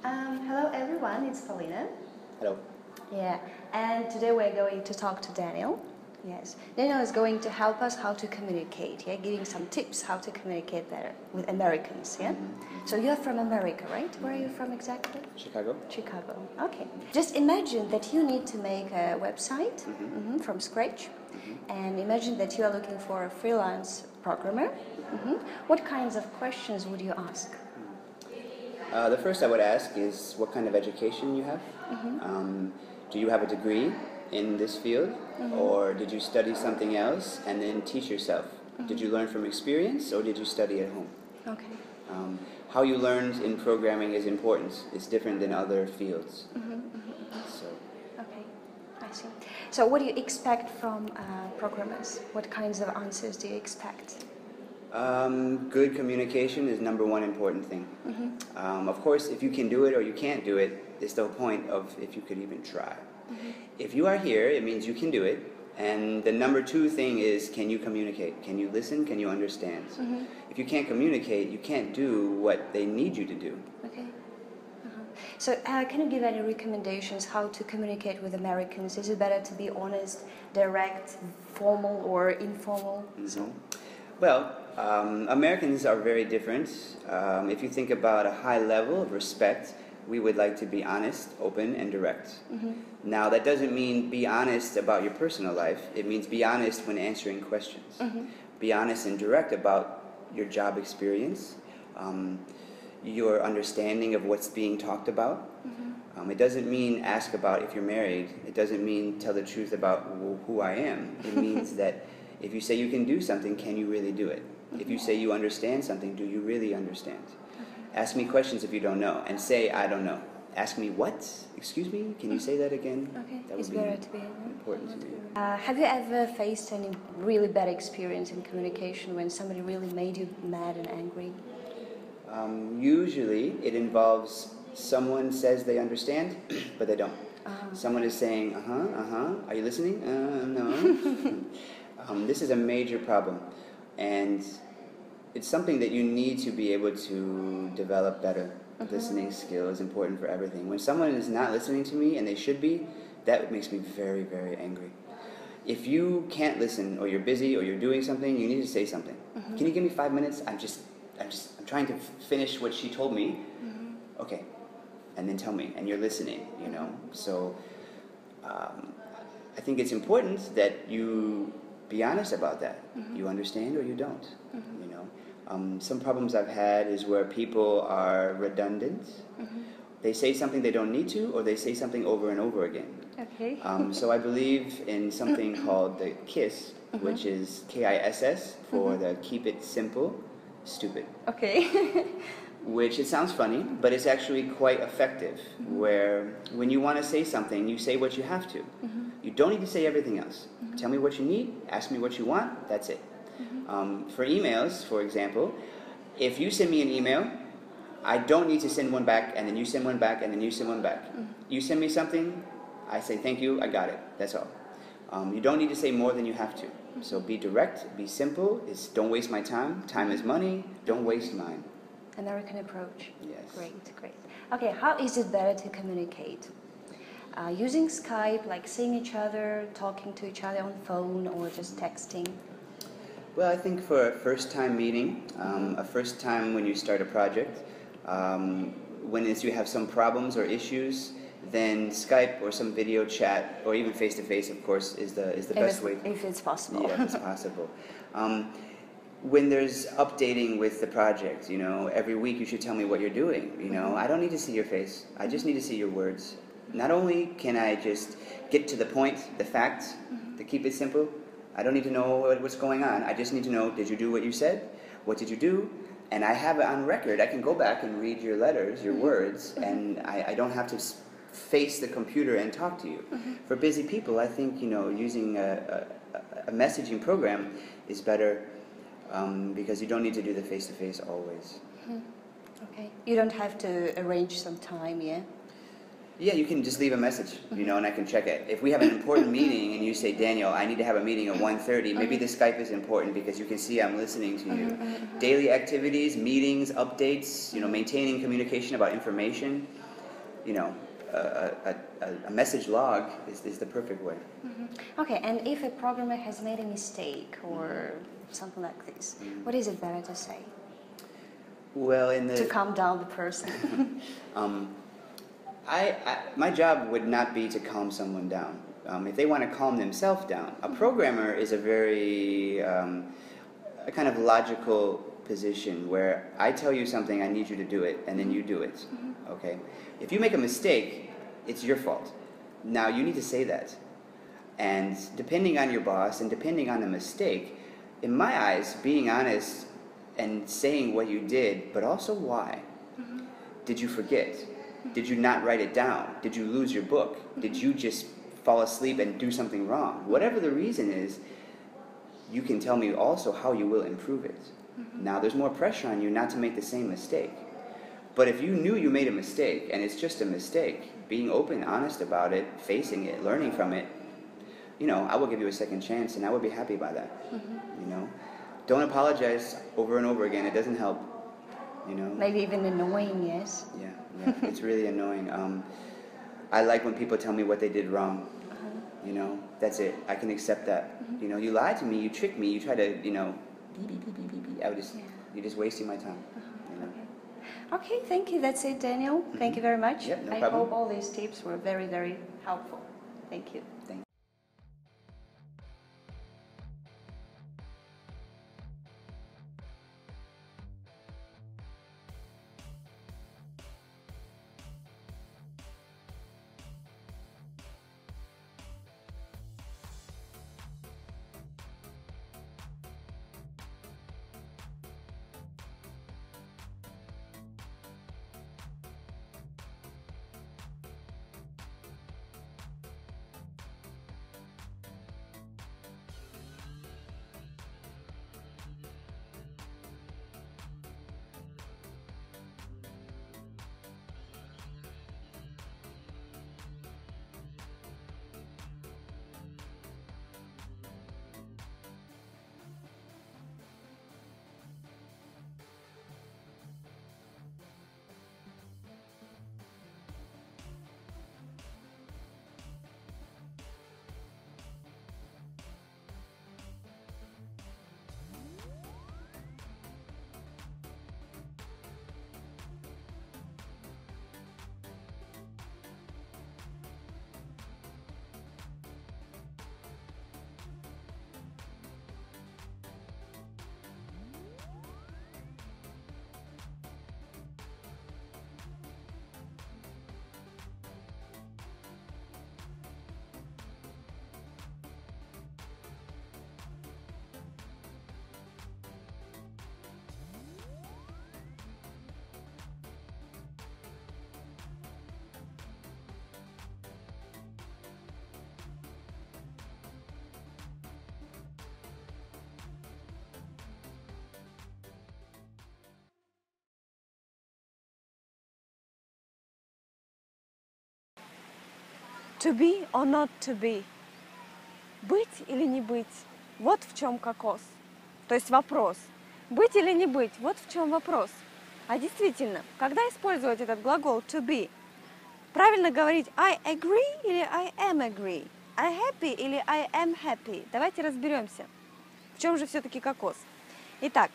Hello everyone, it's Paulina. Hello. Yeah, and today we're going to talk to Daniel. Yes, Daniel is going to help us how to communicate, yeah, giving some tips how to communicate better with Americans, yeah? So you're from America, right? Where are you from exactly? Chicago. Chicago, okay. Just imagine that you need to make a website from scratch, and imagine that you are looking for a freelance programmer. What kinds of questions would you ask? The first I would ask is what kind of education you have. Do you have a degree in this field, or did you study something else and then teach yourself? Did you learn from experience, or did you study at home? Okay. How you learned in programming is important. It's different than other fields. So. Okay, I see. So what do you expect from programmers? What kinds of answers do you expect? Good communication is number one important thing. Of course, if you can do it or you can't do it, it's the point of if you could even try. If you are here, it means you can do it. And the number two thing is, can you communicate? Can you listen? Can you understand? If you can't communicate, you can't do what they need you to do. Okay. So can you give any recommendations how to communicate with Americans? Is it better to be honest, direct, formal or informal? Well, Americans are very different. If you think about a high level of respect, we would like to be honest, open, and direct. Now, that doesn't mean be honest about your personal life. It means be honest when answering questions. Be honest and direct about your job experience, your understanding of what's being talked about. It doesn't mean ask about if you're married. It doesn't mean tell the truth about who I am. It means that if you say you can do something, can you really do it? If you say you understand something, do you really understand? Ask me questions if you don't know, and say, I don't know. Ask me what? Excuse me? Can you say that again? Okay, that it's would better to be important to me. Have you ever faced any really bad experience in communication when somebody really made you mad and angry? Usually, it involves someone says they understand, but they don't. Someone is saying, are you listening? No. This is a major problem, and it's something that you need to be able to develop better. Listening skill is important for everything. When someone is not listening to me, and they should be, that makes me very, very angry. If you can't listen, or you're busy, or you're doing something, you need to say something. Can you give me 5 minutes? I'm trying to finish what she told me. Okay, and then tell me, and you're listening, you know. So I think it's important that you be honest about that. You understand or you don't, you know. Some problems I've had is where people are redundant. They say something they don't need to, or they say something over and over again. Okay. So I believe in something called the KISS, which is KISS for the keep it simple, stupid. Okay. Which it sounds funny, but it's actually quite effective, where when you want to say something, you say what you have to. You don't need to say everything else. Tell me what you need, ask me what you want, that's it. For emails, for example, if you send me an email, I don't need to send one back, and then you send one back, and then you send one back. You send me something, I say thank you, I got it, that's all. You don't need to say more than you have to. So be direct, be simple, don't waste my time. Time is money, don't waste mine. American approach. Yes. Great. Okay, how is it better to communicate? Using Skype, like seeing each other, talking to each other on phone, or just texting? Well, I think for a first-time meeting, a first time when you start a project, when you have some problems or issues, then Skype or some video chat, or even face-to-face, of course, is the best way. If it's possible. Yeah, if it's possible. When there's updating with the project, you know, every week you should tell me what you're doing, you know. I don't need to see your face. I just need to see your words. Not only can I just get to the point, the facts, to keep it simple, I don't need to know what's going on. I just need to know, did you do what you said? What did you do? And I have it on record. I can go back and read your letters, your words, and I don't have to face the computer and talk to you. For busy people, I think, you know, using a messaging program is better because you don't need to do the face-to-face always. Okay. You don't have to arrange some time, yeah? Yeah, you can just leave a message, you know, and I can check it. If we have an important meeting and you say, Daniel, I need to have a meeting at 1:30, maybe the Skype is important because you can see I'm listening to you. Daily activities, meetings, updates, you know, maintaining communication about information. a message log is the perfect way. Okay, and if a programmer has made a mistake or something like this, what is it better to say? Well, to calm down the person. My job would not be to calm someone down. If they want to calm themselves down, a programmer is a very a kind of logical position where I tell you something, I need you to do it, and then you do it. Okay? If you make a mistake, it's your fault. Now you need to say that. And depending on your boss and depending on the mistake, in my eyes, being honest and saying what you did, but also why. Did you forget? Did you not write it down? Did you lose your book? Did you just fall asleep and do something wrong? Whatever the reason is, you can tell me also how you will improve it. Now, there's more pressure on you not to make the same mistake. But if you knew you made a mistake, and it's just a mistake, being open, honest about it, facing it, learning from it, I will give you a second chance, and I would be happy by that. Don't apologize over and over again. It doesn't help. Maybe even annoying, yes. Yeah, it's really annoying. I like when people tell me what they did wrong. That's it. I can accept that. You lied to me, you tricked me, you try to, you're just wasting my time. Okay, thank you. That's it, Daniel. Thank you very much. Yep, no I problem. hope all these tips were very, very helpful. Thank you. Thank you. To be or not to be? Быть или не быть? Вот в чем кокос. То есть вопрос. Быть или не быть? Вот в чем вопрос. А действительно, когда использовать этот глагол to be? Правильно говорить I agree или I am agree? I happy или I am happy? Давайте разберемся. В чем же все-таки кокос? Итак,